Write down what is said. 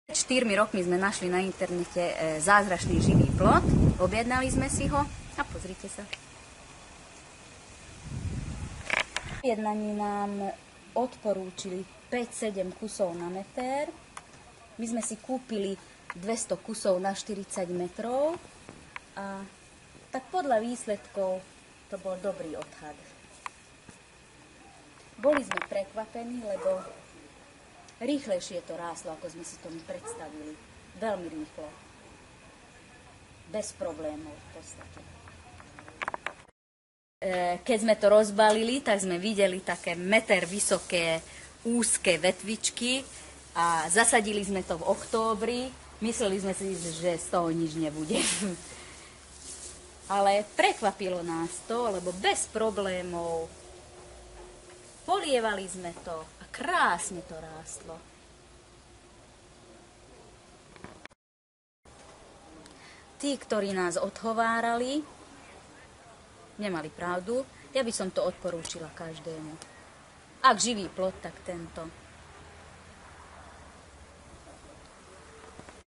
Pred 4 rokmi sme našli na internete zázračný živý plot, objednali sme si ho a pozrite sa. Jednaní nám odporúčili 5-7 kusov na meter. My sme si kúpili 200 kusov na 40 metrov a tak podľa výsledkov to bol dobrý odhad. Boli sme prekvapení, lebo rýchlejšie to ráslo, ako sme si to predstavili. Veľmi rýchlo. Bez problémov v podstate. Keď sme to rozbalili, tak sme videli také meter vysoké, úzke vetvičky a zasadili sme to v októbri. Mysleli sme si, že z toho nič nebude. Ale prekvapilo nás to, lebo bez problémov polievali sme to a krásne to rástlo. Tí, ktorí nás odhovárali, nemali pravdu. Ja by som to odporúčila každému. Ak živý plot, tak tento.